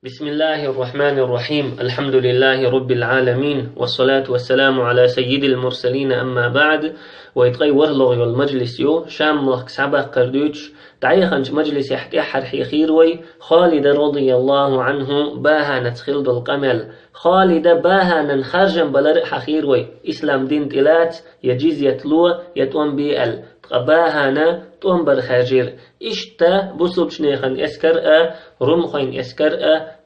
بسم الله الرحمن الرحيم. الحمد لله رب العالمين، والصلاة والسلام على سيد المرسلين. أما بعد، ويتغي ورلغ المجلس شام لك سبق قردوش تعيخنش مجلس يحكي حرحي خيروي خالد رضي الله عنه باها نتخلد القمل خالد باها ننخرجن بلرق حخيروي إسلام دين تلات يجيز يتلو يتوان بيئل باها نا توان برخاجير إشتا بوصل شنيخن اسكر رمخين اسكر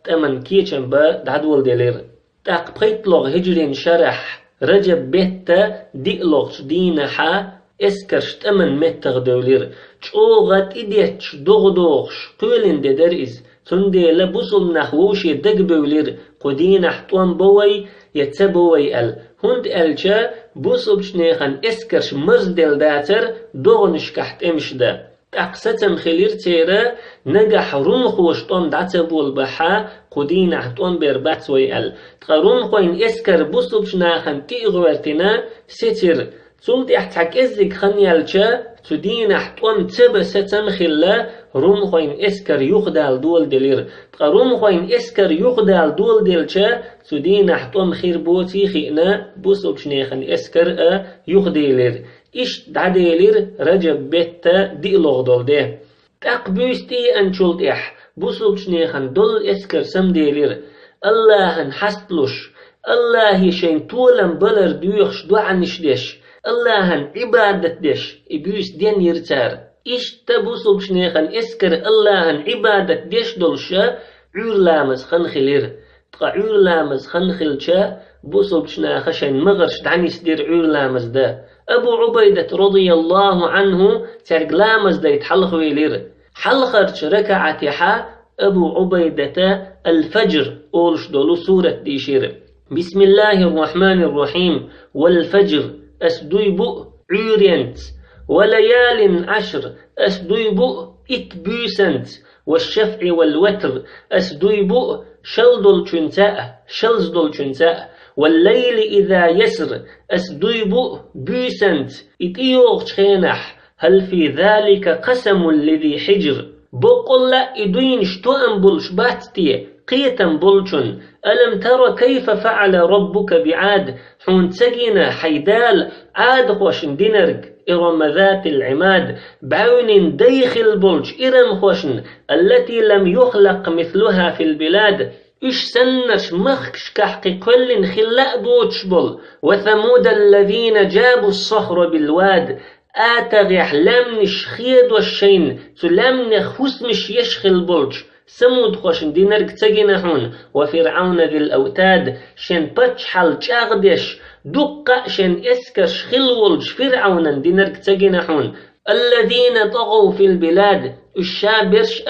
تمن كيچن با دعدول دلير تاق بيتلوغ هجرين شرح رجب بيتا ديقلوغش دينحا اسكرش تمن متغ دولير چوغت إديتش دوغدوغش قولين دي درئز تندي لبوصل نحوشي دق بولير قدينح طوان بوي يتسبوي هند الجا بوصل شنيخن اسكرش مرز دل داتر دوغنش كحت امشدا تقستم خلير تيرا نجح رمخوش طون دعتبول بحا قدين عطون بربات ويال تقرون خوين اسكر بوصل شناخن تيغورتنا ستر تولت احتاك ازيك خنيالجا تدين احتوان تبا ستم خلا روم خوين اسكر يخدال دول دلير تقروم خوين اسكر يخدال دول دلجا تدين احتوان خير بوتي خينا بوصل شناخن اسكر يخديلير إش دعديلير رجب بيتا دي لغدول ده تقبوستي أنشولت بوصل شنيخن دول اسكر سم ديلير الله حستلوش الله شين طولن بلر دويخش دوعنش ديش الله عبادت ديش إبوس دين يرتار إش تبوصل شنيخن اسكر الله عبادت ديش دولشا عور لامز خنخلير تقا عور لامز خنخلشا بوصل شناخشين مغرش دعنيس دير عور لامز ده أبو عبيدة رضي الله عنه ترق لامز ديت حلخوي لير حلخرش ركعتها أبو عبيدة الفجر أولش دولو سورة ديشير بسم الله الرحمن الرحيم والفجر أسدويبو عورينت وليال عشر أسدويبو إتبوسنت والشفع والوتر أسدويبو شلدل شنتاء والليل إذا يسر أسدويبو بيسنت إتيوغ خينح هل في ذلك قسم الذي حجر بقول لا إدوين شتوأن بلش باتتي قيتن بلشن ألم ترى كيف فعل ربك بعاد حون تسقينا حيدال عاد خوشن دينرق إرم ذات العماد بعون ديخل بلش إرم خوشن التي لم يخلق مثلها في البلاد إش سنش مخش كحق كل خلاء بوتشبل وثمود الذين جابوا الصخر بالواد آتغيح لمنش خيد والشين سلمنخ حسمش يشخل بلش سمود خوشن دينرق تجنحون وفرعون ذي الأوتاد شن بتشحل جاغدش دقة شن اسكش خلولج فرعون دينرق تجنحون الذين طغوا في البلاد الشابرش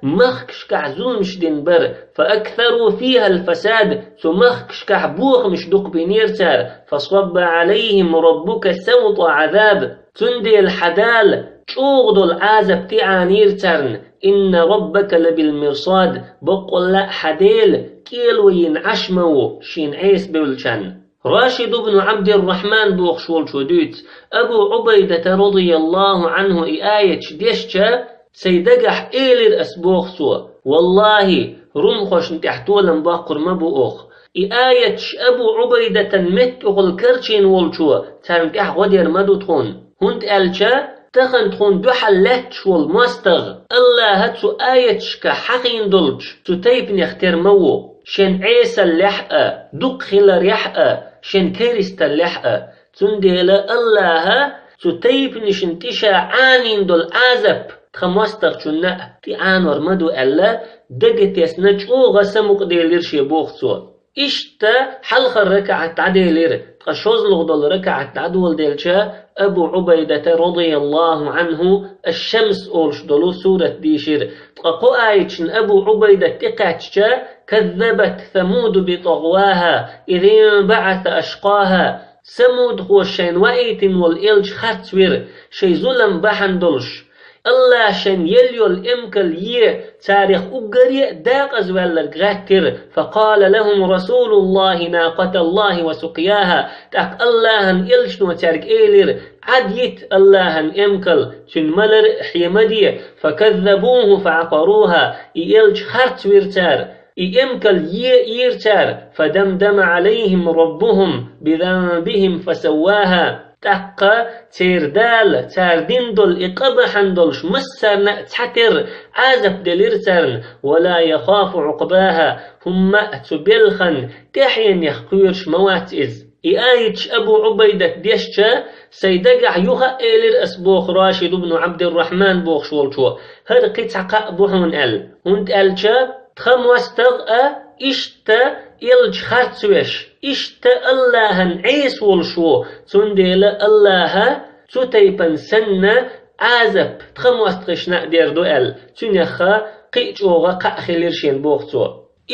مخكش كعزول مش دنبر فأكثروا فيها الفساد سمخكش كعبوخ مش دق بنيرتار فصب عليهم ربك سوط عذاب تندي الحدال شوغدو العازب تعانيرترن إن ربك لبالمرصاد بقول لا حديل كيلوين عشمو شين عيس بولشان راشد بن عبد الرحمن بوخشول شدوت أبو عبيدة رضي الله عنه آية ديشتا سيدقح إيلر أسبوخ سوا والله رمخوش نتحتولن باقر مبوخ آية أبو عبيدة متغل كرشين والشوا ترمتح ودير مدوتخون هند ألشا تخن تخون دوحلتش والمستغ الله هتسو آيتش كحقين دولج تتيب نختار مو شن عيسى اللحقة دق خلال يحقة شن كريست اللحقة تنديل الله تتيب نشنتشا عانين دول عازب تخمستغ شنة تيعان ورمدو ألا دقت يسنج غسمك ديلير شيبوخسو إشتا حلخ الركعة عديلير تخشوز لغضل ركعة عدول ديلشا أبو عبيدة رضي الله عنه الشمس أولش دولو سورة ديشير تقو آيتشن أبو عبيدة تقاتشا كذبت ثمود بطغواها إذ انبعث أشقاها سمود خوشين وإيت والإلج خاتوير شي ظلم بحندلش الله شن يليو الإمكال تاريخ أقري داق أزوال غاتر فقال لهم رسول الله ناقة الله وسقياها تاق الله إلشنو تارك إيلر عديت الله إمكال شن ملر حيمدي فكذبوه فعقروها إلج خرط ويرتار إمكل يرتر فدمدم عليهم ربهم بذنبهم فسواها تقى تيردال تاردين دول إقبحن دولش مسرنا تحتر عازب دليرترن ولا يخاف عقباها هم تبلخن تحين يخقيرش موات إآيتش أبو عبيدة ديشتا سيدقع يوها إيلر أسبوخ راشد بن عبد الرحمن بوخ شولشو هر قطع بوحون هند ألشا تخم واستغأ إشتا إلج خارتسوش إشتا اللهن عيس والشو تنديل الله تتيبن سنة عازب تخم واستغشنا ديردو تنيخا قيتشوغا قاخليرشين بوختو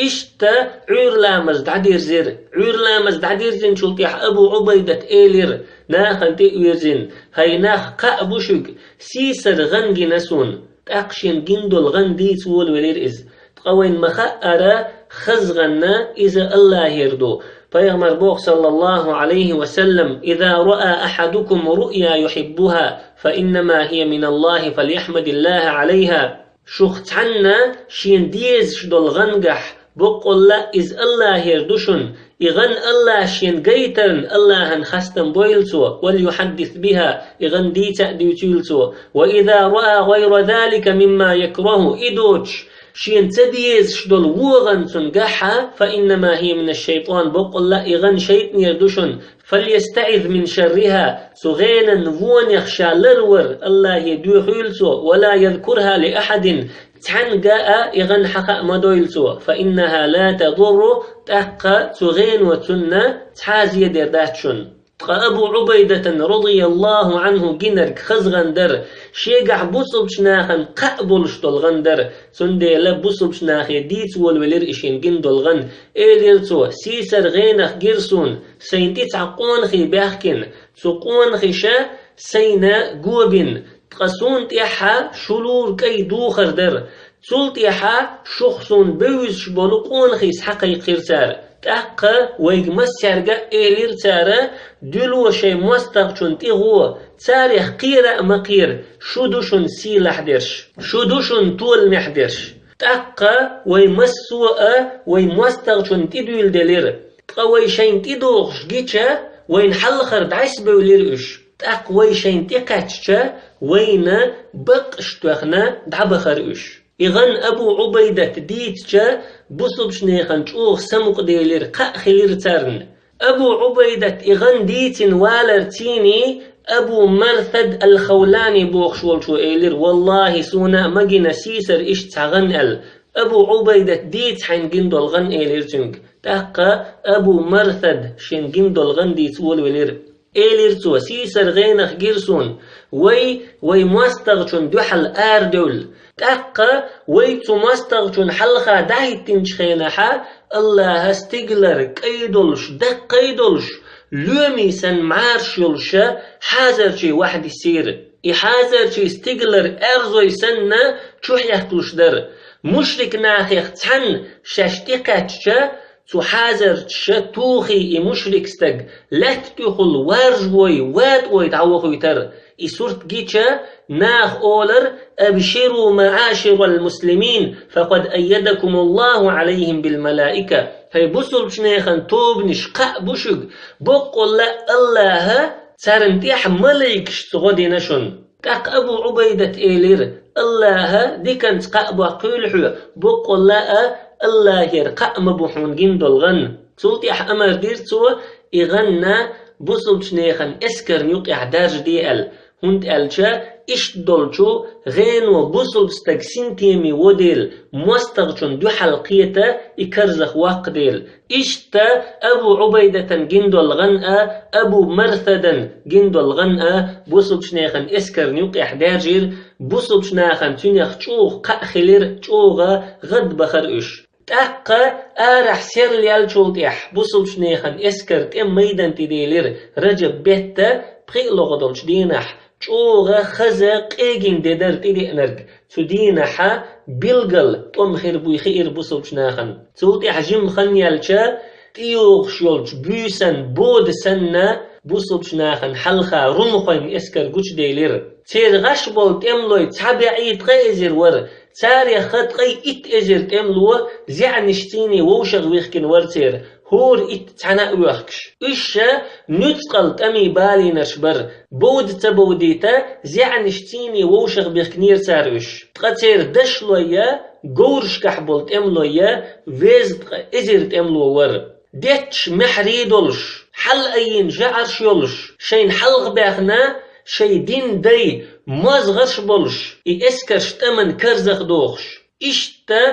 إشتا عور لامز دعدير زير عور لامز دعدير زين شلطيح أبو عبيدة إيلر ناخل تئوير زين هاي ناخ قابوشك سيسر غنجي نسون تأقشين جندو الغنديس والولير إز تقوين مخأرة خزغنا إذا الله يردو فيغمر بوخ صلى الله عليه وسلم إذا رأى أحدكم رؤيا يحبها فإنما هي من الله فليحمد الله عليها شخت عنا شين ديز شدول غنجح بقول لا إز الله يردشن إغن الله شين قيترن الله هنخستن بويلسو وليحدث بها إغن ديتا ديوتيلسو وإذا رأى غير ذلك مما يكره إدوش شين تديز شدول وغن تنقحها فإنما هي من الشيطان بقول لا إغن شيطن يردشن فليستعذ من شرها سغينا نفون يخشى لرور الله يدوخيلسو ولا يذكرها لأحد تعنقاء إغن حقا مدويلسو فإنها لا تضر تقى سغين وتنة تحازي درداتشن أبو عبيدة رضي الله عنه جنرك خزغندر شيقع بوصلش ناخن قابلش دولغندر سندي لبوصلش ناخي ديت والولير إشين جن دولغن إيليرتو سيسر غينخ جيرسون سينتي تعقون خي باخكن سقون خيشا سينا قوبن تقسون تيحا شلور كي دوخر در سول تيحا شخصون بيوز شبولقون خيس حقي قيرتار تأقى ويجمسرجا إيلير تارا دلو شيء مستغشون تيغو تاريخ قيرة مقير شودوشون سيلح درش شودوشون طول محدرش تأقى ويمسوء ويمستغشون تدويل دلير تقوي شين تدوغش جيتشا وين حلخر دعيس بوليرش تأقوي شين تقاتشا وين بقش توخنا دعبخرش إغن أبو عبيدة ديتشا بصب شنيخن تشوخ سمق ديلير قاخلير ترن أبو عبيدة إغن ديتن والرتيني أبو مرثد الخولاني بوخشول شو إيلير والله سونا مجينا سيسر إش تغن أبو عبيدة ديت حين جندو الغن إيلير تنك تاقا أبو مرثد شين جندو الغن ديت والولير إيلير تو سيسر غينخ جيرسون وي مواستغشون دوحل آردول تاقا ويتو مستغشون حلقا دايت تنشخينها الله استقلر قيدولش دق قيدولش لومي سن معارش يلشا حازر شي واحد يسير يحازر شي استقلر ارزوي سنة چوح يختلش در مشرك ناخيخ تحن شاشتقاتشا تو حازر تشا توخي مشرك استق لا تتخل وارجوي وات تعوخي تر إسورت جيتشا ناخ أولر أبشروا معاشر المسلمين فقد أيدكم الله عليهم بالملائكة فيبصل بشنيخن توب نشقاء بشق بقول لا الله تارنتيح ملائكش تغدي نشن تاق أبو عبيدة إيلير الله دي كانت قابو قيلحو بقول لا الله يرقاء مبوحون جندو الغن سلطيح أمر ديرتو إغنى بصل بشنيخن اسكر نيوقع دارج ديال هند ألشا إش دولشو غين وبصل بستقسين تيمي وديل مستغشون دو حلقية إكرزخ واقديل إشتا أبو عبيدة جندو الغنأ أبو مرثدا جندو الغنأ بصل بشنيخن اسكر نيوقع دارجير بصل بشنيخن تنيخ چوغ قاخلير چوغا غد بخرش تاقا آرح سير ليال چولتيح بصل بشنيخن اسكر تيم ميدان تديلير رجب بيتا بخيلو غدولش دينح چوغا خزا قيجين ديدر تدينرق تدينحا بلغل توم خير بوي خير بصل بشناخن چولتيح جم خنيالچا تيوغ شيولش بيسن بود سنة بصل بشناخن حلخا رمخوين اسكر قوش ديلير تير غش بول تيملوي تابعي تغيزر ور ساري خطقي إت إزر تملو زعنشتيني ووشغ ويخكن ورتير هور إت تعناء ويخكش إشا نتقل تمي بالي نشبر بود تبوديتا زعنشتيني ووشغ بيخكنير ساروش تقتير دشلويا قورش كحبول تملويا ويز إزر تملو ور ديتش محري دولش حل أين جعرش يولش شين حلق باخنا شي دين دي مازغرش بولش اسكرش تمن كرزخ دوخش اشتا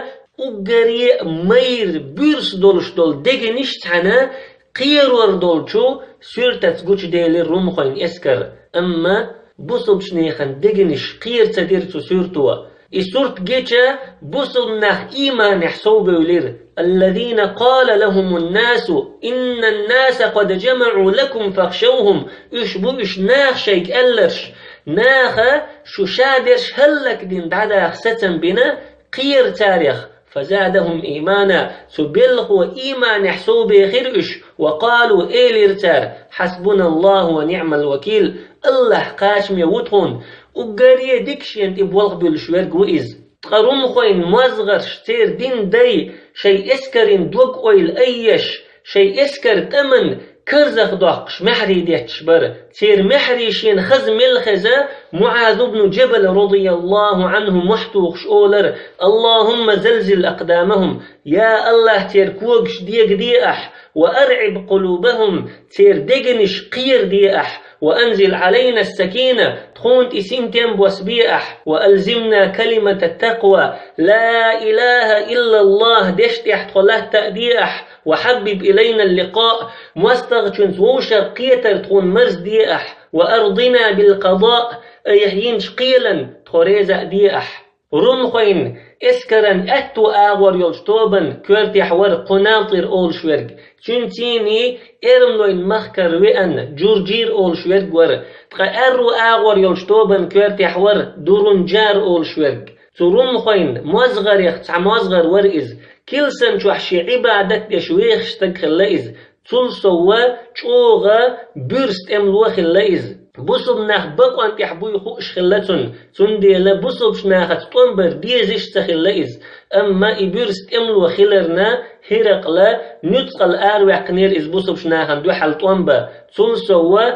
اگري مير بيرس دولش دول دگنش تانا قيرور دولشو سورتت گوچ ديلي روم خوين اسكر اما بوصل شنيخن دگنش قير تديرتو سورتوا سورت جيتشا بوصل نخ ايمان يحسوب ولير الذين قال لهم الناس إن الناس قد جمعوا لكم فاخشوهم إشبو ناخ شيك ألرش ناخ شو شادرش هلك دين دادا ستن بنا قير تاريخ فزادهم إيمانا سبلغوا إيمان يحسوا بخيرش وقالوا إيليرتار حسبنا الله ونعم الوكيل الله قاشم يوتهون وقاريه ديكش ينتبولغ بالشوير قوئز تقرون خوين مازغر شتير دين داي شي اسكرين دوق اويل ايش شي اسكر تمن كرزخ دوقش محري ديتش بر تير محري شين خز ملخزة معاذ بن جبل رضي الله عنه محتوخش اولر اللهم زلزل اقدامهم يا الله تير كوغش ديق ديأح وارعب قلوبهم تير دقنش قير ديأح وأنزل علينا السكينة تخونت إسنتم بوسبيح وألزمنا كلمة التقوى لا إله إلا الله دشت يحتخله تأديح وحبب إلينا اللقاء مستغشن ووشر قيتر تخون مرز ديح وأرضنا بالقضاء أيهين شقيلا تخوريزا ديح رمخين اسكرن اتو آور يلشتوبن كورتي حور قناطر اول شورج چنتيني ارملوين مخكر وين جورجير اول شورج ور تقا ارو آور يلشتوبن كورتي حور دورنجار اول شورج ترمخين مازغر يختع مازغر ورئز كيلسن شوحشي عبادت يشويخ شتك خلائز تلسوا چوغا برست املو خلائز بوصب ناخ بقو انت يحبو يخوش خلاتون تندي لا بوصب شناخت تنبر ديزيش تخلائز اما إبرست املو خلرنا هرقلا نتقل آروع قنير إز بوصب شناخن دو حل تنبا تلسوا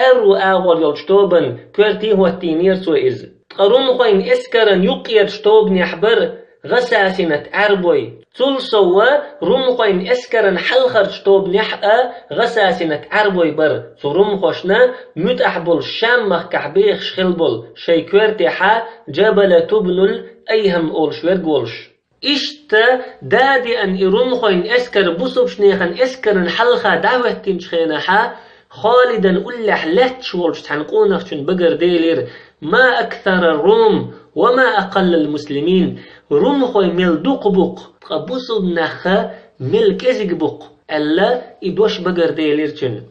أرو آغور يلشتوبن كورتي هو التينير سو إز تقرون خوين اسكرن يقير شتوبن يحبر غساسنة عربوي تلسوا رمخوين اسكرن حلخر شتوب نحقا غساسنة عربوي بر رمخوشنا متأحبل شامخ كحبيخ شخلبل شيكورتحا جبل تبنل أيهم أول شوير قولش إشتا دادي أن رمخوين اسكر بوصب شنيخن اسكرن حلخا دعوة تنشخينحا خالدا أولح لاتش ولش تحنقونخ شن بقر ديلير ما أكثر الروم وما أقل المسلمين روم خوي مل دوق بوق تقبوصل نخا مل كزق بوق ألا إدوش بقر ديليرتن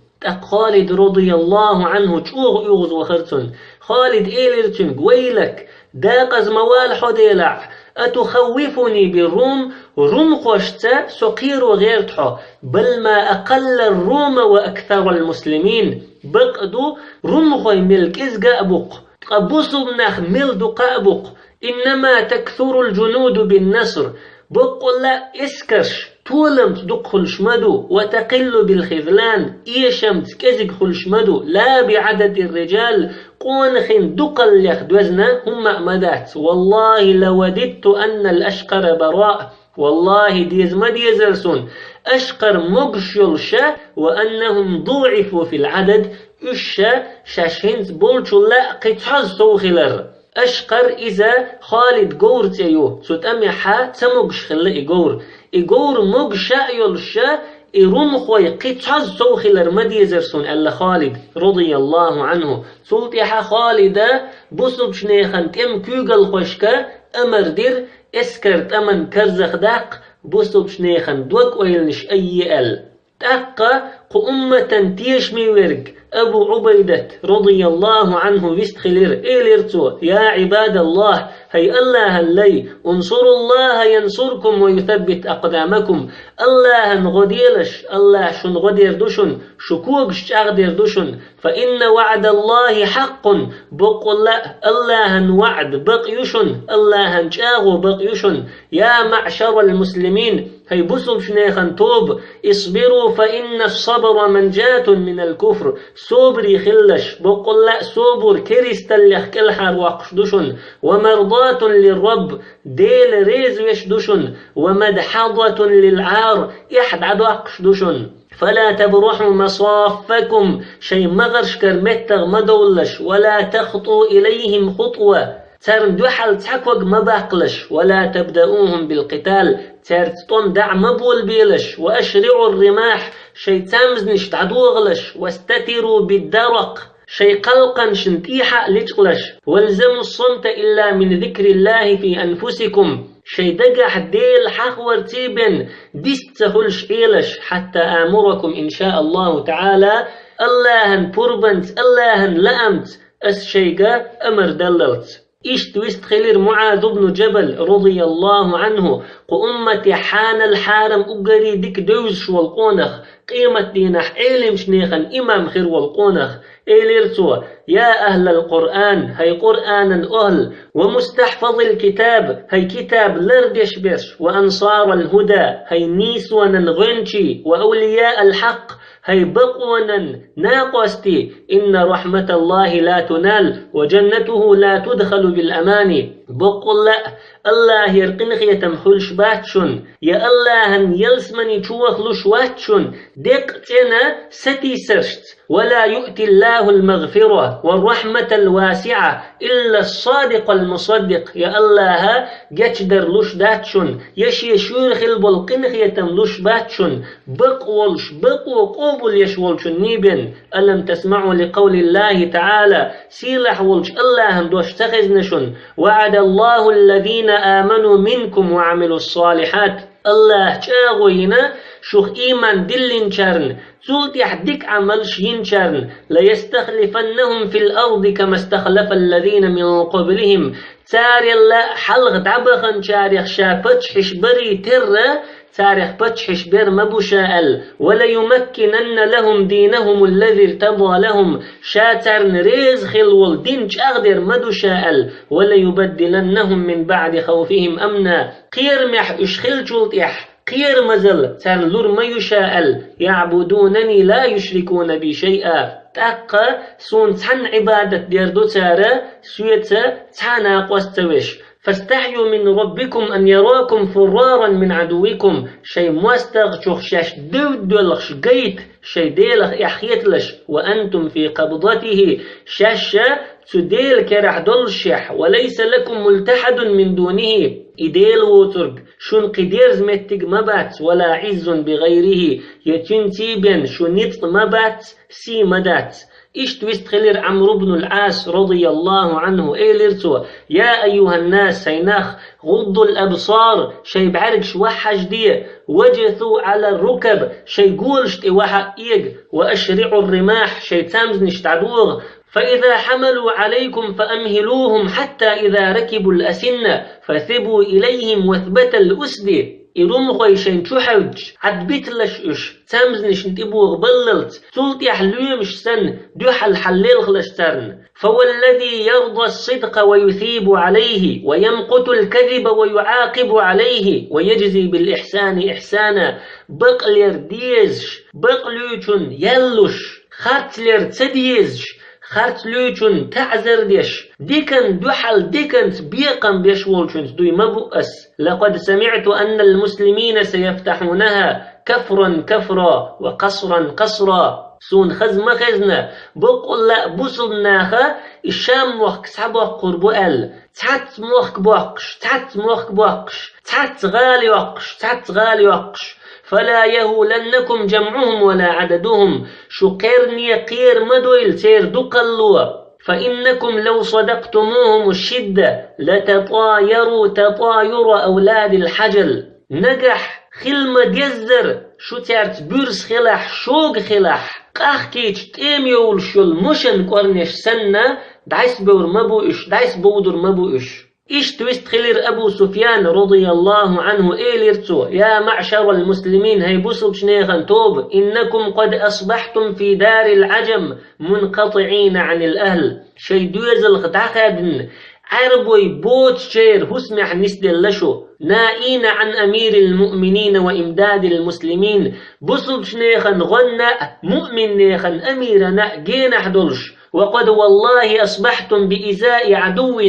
خالد رضي الله عنه تشوغ يغز وخرتن خالد إيليرتن قويلك داقز موال حديلع أتخوفني بالروم روم خوشتا سقير وغيرتحو بل ما أقل الروم وأكثر المسلمين بقدو روم خوي مل كزق بوق قبوصل نخ مل دقاء بوق إنما تكثر الجنود بالنصر بقول لا اسكرش طولمت دقل شمدو وتقل بالخذلان إيشمت كزق خلشمدو لا بعدد الرجال قونخن دقل يخدوزنا هم أمدات والله لوددت أن الأشقر براء والله ديز ما ديزرسون أشقر مقشلشا وأنهم ضعفوا في العدد إشا شاشهنت بولشو لا قتحز سوخلر أشقر إذا خالد قور تيو ستأمحا تمقش خلق قور إقور مقشا يلشا إروم خوي قتحز سوخلر مديزرسون ألا خالد رضي الله عنه سلطيحا خالدا بصب شنيخن تم كوغل خوشكا أمر دير اسكرت أمن كرزخ داق بصب شنيخن دوك ويلنش أي أل تاقا قو أمة تيش ميورق أبو عبيدة رضي الله عنه ويستخلر إليرتو يا عباد الله هي الله اللي انصروا الله ينصركم ويثبت أقدامكم الله نغديلش الله شن غدير دوشن شكوكش أغدير دوشن فإن وعد الله حق بقول لا الله وعد بقيشن الله نشاغو بقيشن يا معشر المسلمين هي بسم شنيخن توب اصبروا فإن الصبر منجاة من الكفر صبري خلش بقول لا صبر كريستال يخكلحر وقشدوشن ومرضاة للرب ديل ريز ويشدوشن ومدحضة للعار يحد وقشدوشن فلا تبرحوا مصافكم شي مغرش كرمتغ مدولش ولا تخطوا إليهم خطوة ترن دوحل تحكوك مباقلش ولا تبدأوهم بالقتال ترتطون دع مبول بيلش وأشرعوا الرماح شي تامزنش تعدوغلش واستتروا بالدرق شي قلقا شنتيحة لتقلش والزموا الصمت إلا من ذكر الله في أنفسكم شي دقح ديل حخور تيبن ديستهلش إيلش حتى آمركم إن شاء الله تعالى اللهن بربنت اللهن لأمت أسشيقا أمر دللت إشت خلير معاذ بن جبل رضي الله عنه قأمة حان الحارم أقري ديك دوش والقونخ قيمة دينح إيلم شنيخن إمام خير والقونخ إيليرتو يا أهل القرآن هي قرآنا أهل ومستحفظ الكتاب هي كتاب لردش بش وأنصار الهدى هي نيسونا غنشي وأولياء الحق هي بقونا ناقستي إن رحمة الله لا تنال وجنته لا تدخل بالأمان بقول لا الله يرقنخ يتمحلش باتشن يا الله يلسمني تشوخلش واتشن دقتنا ستي سرشت ولا يؤتي الله المغفرة والرحمة الواسعة إلا الصادق المصدق يا الله جتدر لش داتشن يشي شورخ البلقنخ يتملش باتشن بقولش بقو قوبل يشولشن نيبن ألم تسمعوا لقول الله تعالى سيلح ولش الله دوش تخزنشن وعد الله الذين آمنوا منكم وعملوا الصالحات الله تشاغوينا شوخ إيمان دلين شرن سولت يحدك عملش ينشرن ليستخلفنهم في الأرض كما استخلف الذين من قبلهم تاري الله حلغ دعبخن شاريخ شافتش حشبري تره تاريخ بتشحش بير مبوشاءل ولا يمكنن لهم دينهم الذي ارتضى لهم شاتر نريز خلول دينش أغدر مدوشاءل ولا يبدلنهم من بعد خوفهم أمنا قير مح اشخل شلطيح قير مزل تار لور ما يشاءل يعبدونني لا يشركون بي شيئا تاقا سون تحن عبادة ديردو تارا سويتا تحنا قوستوش فاستحيوا من ربكم أن يراكم فرارا من عدوكم شي مواستغ شاش دولخش قيت شي ديلخ إحيتلش وأنتم في قبضته شاشة تديل كرح دولشح وليس لكم ملتحد من دونه إديل ووترق شون قدير زمتك مبات ولا عز بغيره يتنتيبن شون نطق مبات سي مدات إيش تويستخلر عمرو بن العاص رضي الله عنه إيلرتو يا أيها الناس هيناخ غضوا الأبصار شي بعرقش وحش دي وجثوا على الركب شي قولش تيوحا إيق وأشرعوا الرماح شي تامزنش تعدوغ فإذا حملوا عليكم فأمهلوهم حتى إذا ركبوا الأسنة فثبوا إليهم وثبت الأسد إروم خويشين تحوج عد بيتلش إش تامزنش نتبوغ بللت تلت يحلومش سن دوحل حليل خلشترن فوالذي يرضى الصدق ويثيب عليه ويمقت الكذب ويعاقب عليه ويجزي بالإحسان إحسانا بقلير ديزش بقليوشن يلوش خاتلير تديزش خارتلوچون تعذر ديش ديكن دوحل ديكن بيقن بيشولچون دوي مبؤس لقد سمعت أن المسلمين سيفتحونها كفرا كفرا وقصرا قصرا سون خزم خزنا بقول لا بوصلناها الشام وقت سبق قربو ال تحت موخ بوقش تحت موخ بوقش تحت غالي وقش تحت غالي وقش فلا يهولنكم جمعهم ولا عددهم شو قيرني قير مدويل تير دقلوا فإنكم لو صدقتموهم الشدة لتطايروا تطاير أولاد الحجل نجح خلمة جزر شو تعرت بورس خلاح شوق خلاح قاخكيش تيميول شل مشن قرنش سنة دعيس بور مبوش دعيس بودر مبوش إيش تويست خلير أبو سفيان رضي الله عنه إيليرتو يا معشر المسلمين هي بوصل شنيخن توب إنكم قد أصبحتم في دار العجم منقطعين عن الأهل شي دوزل خدعخدن عربوي بوت شير هسمح نسدل لشو نائين عن أمير المؤمنين وإمداد المسلمين بوصل شنيخن غنى مؤمن نيخن أميرنا جينا حدلش وقد والله أصبحتم بإزاء عدو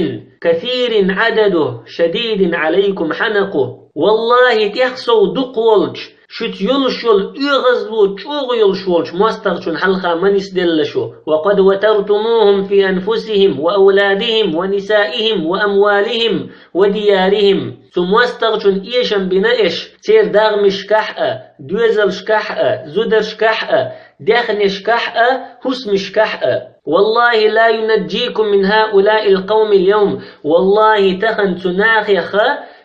كثير عدده شديد عليكم حنقه والله تحسو دقولج شت يلشل يغزلو تشوغ يلشولج مسترشن حلقة منس دلشو وقد وترتموهم في أنفسهم وأولادهم ونسائهم وأموالهم وديارهم ثم استرشن إيشن بنائش تير داغمش كحأة دوزلش كحأة زدرش كحأة داخنش كحأة هسمش كحأة والله لا ينجيكم من هؤلاء القوم اليوم والله تخن تناخخ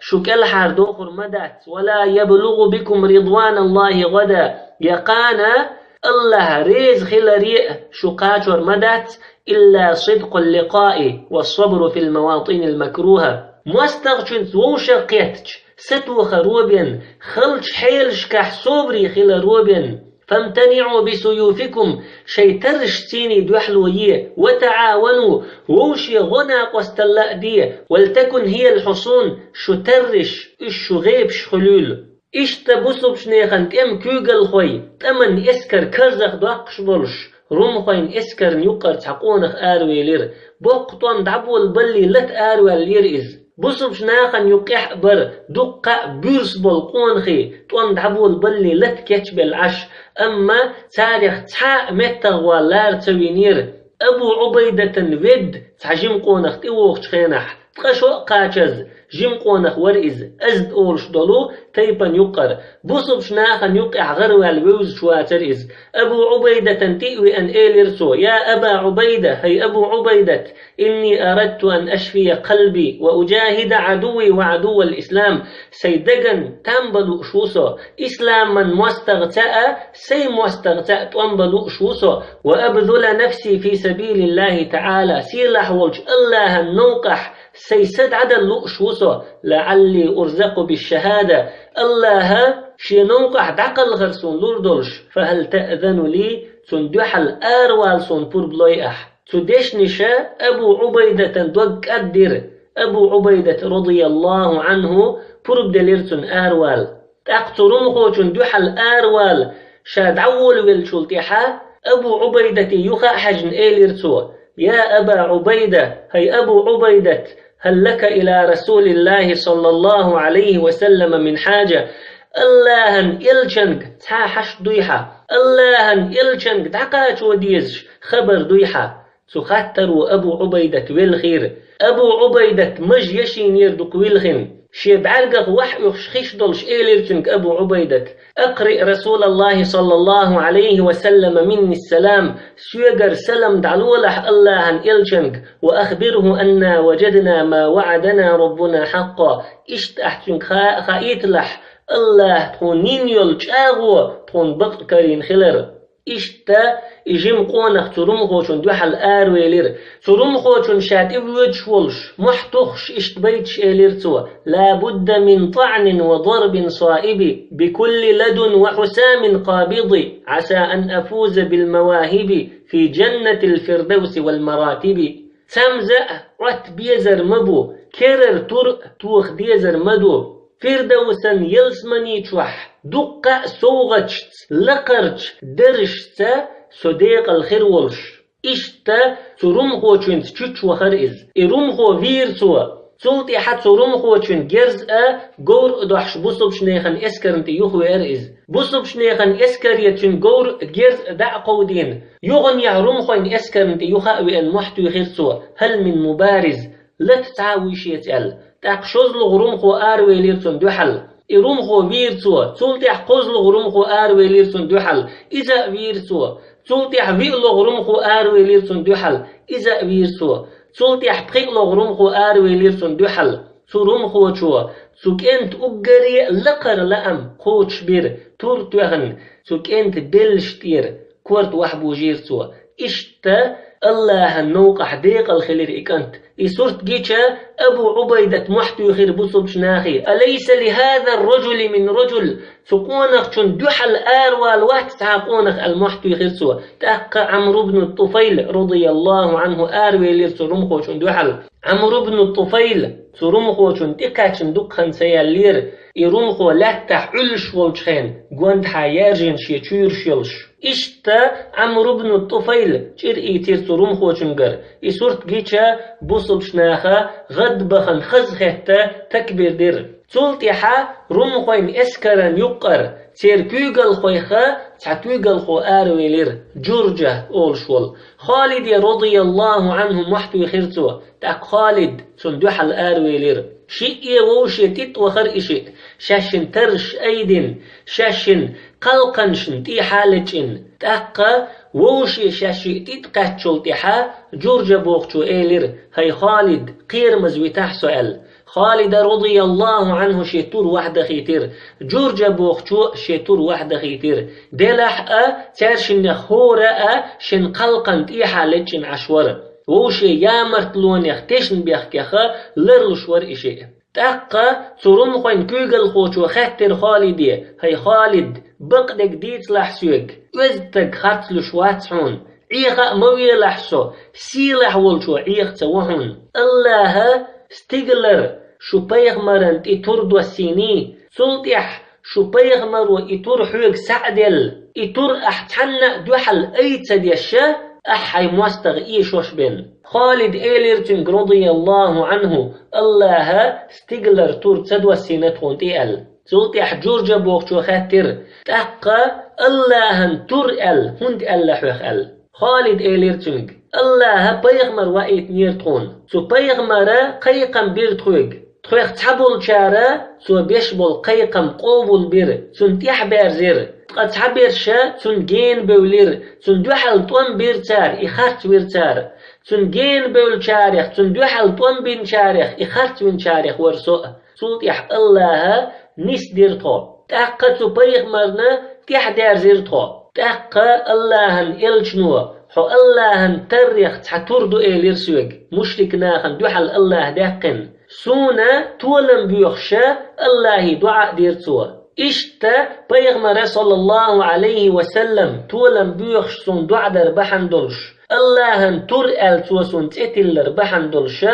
شكل حردوخر مدات ولا يبلغ بكم رضوان الله غدا يقانا الله ريز خلريء شقاتر مدات إلا صدق اللقاء والصبر في المواطن المكروهة مستغشن وشقيتش ستو خروبين خلش حيلش كحصوبري خلروبين فامتنعوا بسيوفكم شي ترشتيني دوحلوية وتعاونوا ووشي غنى قستلاء دي ولتكن هي الحصون شو ترش شو غيبش خلول إيش تبصب شنيخن كم كوغل خوي تمن إسكر كرزخ داقش بلش روم خوين إسكر نيقر تحقونخ آروي لير بوقتون دعبو البلي لت آروي لير إز بصب شناخن يقح بر دقة بيرس بالقونخي تون دعبو البلي لت كتش بالعش أما تاريخ تحا متغوى لار توينير أبو عبيدة ود تحجم قونخ تيوخ تخينح تقشو قاچز جيم قونخ ورئز أزد أولش دولو تيبان يقر بصب شناخن يقع غروى الويوز شواتر إز أبو عبيدة تئوي أن إيلرسو يا أبا عبيدة هي أبو عبيدة إني أردت أن أشفي قلبي وأجاهد عدوي وعدو الإسلام سيدقن تنبلو شوسو إسلاما مستغتاء سي مستغتاء تنبلو شوسو وأبذل نفسي في سبيل الله تعالى سيلح والج الله النوقح سيسد عدل لؤشوسو لعلي أرزق بالشهادة الله شينوقح دعقل غرسون لوردولش فهل تأذن لي تندوح الآروال سون بوربلويح تدش نشا أبو عبيدة دوق أدر أبو عبيدة رضي الله عنه بوربدليرتون آروال تأقترمخو تندوح الآروال شاد عول والشلطيحة أبو عبيدة يخا حجن إيليرتو يا أبا عبيدة هي أبو عبيدة هل لك إلى رسول الله صلى الله عليه وسلم من حاجة اللهن إلشنك تحاحش دويحة اللهن إلشنك دعقاش وديزش خبر دويحة تخطروا أبو عبيدة والخير أبو عبيدة مج يشينير دوك والخن شيب عرقق وحيوخش خيش دولش إيليرشنك أبو عبيدة أقرئ رسول الله صلى الله عليه وسلم مني السلام سيقر سلم دعلولح اللهن إلشنك وأخبره أن وجدنا ما وعدنا ربنا حقا إشت أحتنك خايت لح الله تخونين يلج آغو تخون بقت كارين خلر إشتا إجيم قونخ ترمخوشن دوحل آرويلير ترمخوشن شات إبويتش ولش محتوخش إشت بيتش إليرتو لابد من طعن وضرب صائب بكل لدن وحسام قابض عسى أن أفوز بالمواهب في جنة الفردوس والمراتب تمزأ رت بيزر مبو كرر تر توخ ديزر مدو فردوسا يلسمني تشوح دقة سوغتشت لقرتش درشت صديق الخير ولش إشتا ترمخو چنت چوچ وخرئز إرمخو فيرسوا سلطي حت ترمخو چن جرز غور دوحش بوصب شنيخن اسكرنت يخوي أرئز بوصب شنيخن اسكرية چن غور جرز دع قودين يغن يعرمخوين اسكرنت يخاوي أن محتو خيرسوا هل من مبارز لا تتعاوي شيتال تاقشوز لغرمخو آروي ليرتون دوحل إرمخو فيرسوا سلطيح قوزل غرمخو آروي ليرتون دوحل إذا فيرسوا سلطيح فيقل غرمخو آروي ليرتون دوحل إذا فيرسوا سلطيح بخيق غرمخو آروي ليرتون دوحل سرمخو شوا سكنت أجري لقر لأم خوش بير تور توغن سكنت بلشتير كورت وحبو جيرتو إشتا الله النوقح ديق الخلير إكانت إسورت جيشا أبو عبيدة محتو يخير بصب شناخي أليس لهذا الرجل من رجل ثقونخ شن دوحل آروال وات تعاقونخ المحتو يخير سوا تأقى عمرو بن الطفيل رضي الله عنه آروي ليرسو رمخو شن دوحل عمرو بن الطفيل سرمخو شن تكاتشن دقخن سيالير يرمخو لاتح علش والشخين قوند حيارجن شيتشير شيلش إشتا عمرو بن الطفيل شير إيتير سرمخو شنقر إسورت جيشا بوصب شناخا غد بخن خزختا تكبير دير تولتيحا رمخوين اسكرن يقر تير كيغل خويخا تعتويغل خو آرويلير جورجة أولشول خالد رضي الله عنه محتوي خيرتو تاك خالد صندوح الآرويلير شيء ووشي تتوخر إشي شاشن ترش أيدن شاشن قلقنشن تي حالجن تاقا ووشي شاشي تتقاتشول تيحا جورجة بوغشو إيلير هاي خالد قير مزويتاح سؤال خالد رضي الله عنه شيتور واحدة خيتير جورجا بوخشو شيتور واحدة خيتير دلح ترشن خورا شن قلقن تيحا لتشن عشور ووشي يامرتلون يختشن بيخكيخا لرلشور إشي تاقا ترون خوين كوغل خوشو خاتر خالدي هاي خالد بقدك ديت لحسوك وزتك خاتلش واتسعون عيخا موية لحسو سيلح والشو عيخ توهن الله استيغلر شو بيغمرن إتور دوسيني سلطيح شو بيغمر وإتور حوق سعدل إتور أحتحنا دوحل أيتا ديشا أحي موستغ إيشوش بن خالد إيليرتن رضي الله عنه الله استيغلر تور تدوسينة تونتيال سلطيح جورجا بوغشو خاتر تحقا الله تور هند ألا حوخ خالد إيليرتن الله بيغمر وإيت نيرتون سو بيغمر قيقم بيرتخوغ تخويق تحبول شارة سو بيشبول قيقم قوبول بير سن تيح بيرزير تقا تحبير شا سن جين بولير سن دوحل طوان بيرتار إخارت بيرتار سن جين بول شارخ سن دوحل طوان بين شارخ إخارت بين شارخ ورسوء سلطيح الله نس ديرتو تاقا سو بيغمرنا تيح دارزيرتو تاقا الله إلجنو حو الله تريخ تحتردو إيلير سوق مشرك ناخن دوحل الله داقن سونا تولم بيخشى الله دعاء ديرتوا إشتا بيغمر صلى الله عليه وسلم تولم بيخش سون دعاء در بحندلش الله ترأل توسون تتلر بحندلش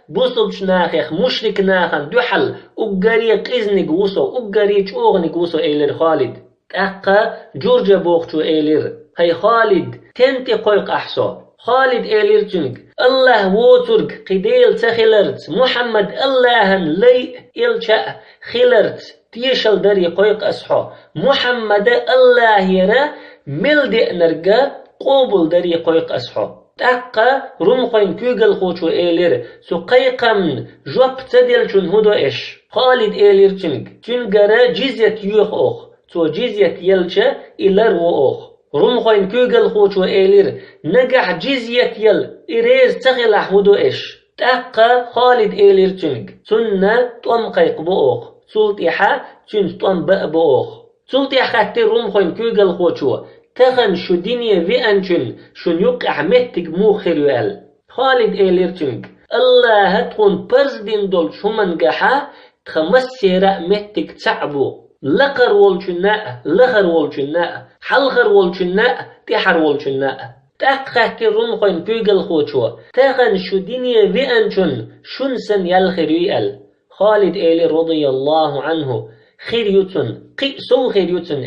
بوصبش ناخيخ مشرك ناخن دوحل أقريق إذنك وصو أقريق أغنك وصو إيلير خالد تأقى جورجا بوغشو إيلير هاي خالد تنتي قويق أحسو خالد إيليرتنك الله ووترك قديل تخلرت محمد الله لي إلشاء خلرت تيشل داري قويق أسحو محمد الله يرى ملدئ نرقى قوبل داري قويق أسحو تاقا رمقين كوغل خوشو إيلير سو قيقم جوب تدل چون هدو إش خالد إيليرتنك تنقر جزية يوخ أوخ تو جزية يلشا إلر وأوخ رمخوين كوغل خوشو إيلير نجح جزية يل إريز تخلح ودو إش تأقى خالد إيلير تنك سنة طم قيق بأوخ سلطيحة تن طم بأ بأوخ سلطيحة خاتر رمخوين كوغل خوشو تخن شو دنيا في أنشن شن يقع متك موخر يال خالد إيلير تنك الله تكون برزدين دول شو منجحة تخمس سيرا متك تعبو لقر والجناء لغر والجناء حلغر والجناء تحر والجناء تأخذ رمخين كوغل خوشوا تغن شو دنيا بأنشن شنسن يالخريال خالد إيلي رضي الله عنه خيريوتن قيسو خيريوتن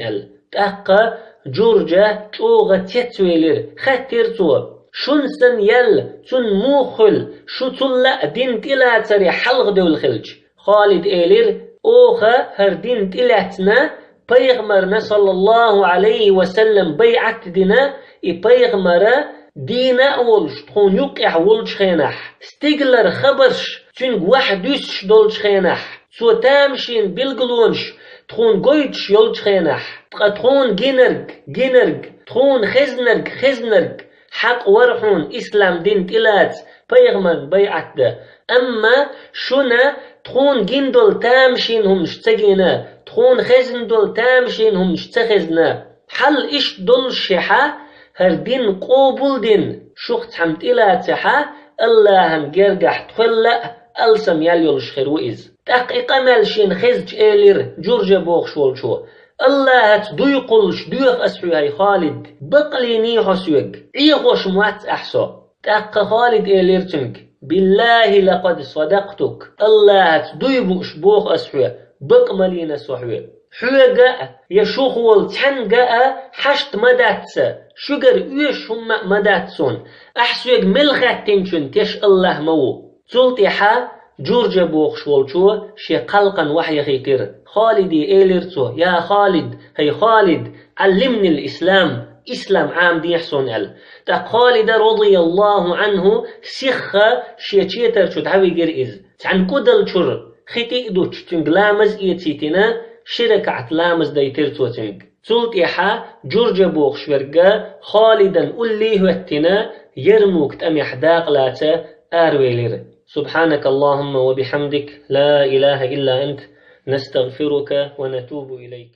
تأخذ جورجا توغة تتويلر خاترتو شنسن يال تن موخل شو تلا دين تلا تري حلغ دول خلج خالد إيلير أوخا هردين تلاتنا بيغمرنا صلى الله عليه وسلم بيعت دينا بيغمرا دينا أولش تخون يقع ولش خينح استيقلر خبرش تنق واحد يسش دولش خينح سو تامشين بالقلونش تخون قويتش يولش خينح تخون جينرق تخون خزنرق حق ورحون إسلام دين تلات بيغمر بيعت ده أما شنا تخون جندل تامشين هم نشتغينا تخون خزن دول تامشين هم نشتخزنا حل إش دول شحا هر دين قوبل دين شخت حمت إلى تحا الله هنجرجح تخلق ألسم يليولش خيروئز تحقيقا مالشين خزج إيلير جورجا بوخ شول شو الله هتدويقلش دويق أسحو هاي خالد بقلي نيحو سيوك إيغوش موات أحسو تحق خالد إيلير تنك بالله لقد صدقتك الله هتدويبوش بوخ أسحو بقملين سحو حوغا يشوخ والتحنغا حشت مداتسا شجر ايش هم مداتسون احسوغ ملخات تنشن تش الله مو تلتحا جورجا بوخ شولشو شي قلقا وحي خيكر خالدي ايلرتو يا خالد هي خالد علمني الاسلام اسلام عام دي يحسون تا خالد رضي الله عنه سيخا شي تشيتر شو تعوي جرئز تعن كودل شر خيتي ادو تشتنغلامز ايتيتنا شركة عتلامز دايتر توتنج تلت إحا جورجا بوخ شورجا خالدا قولي هوتنا يرموك تأمي حداق لاتا آرويلر سبحانك اللهم وبحمدك لا إله إلا أنت نستغفرك ونتوب إليك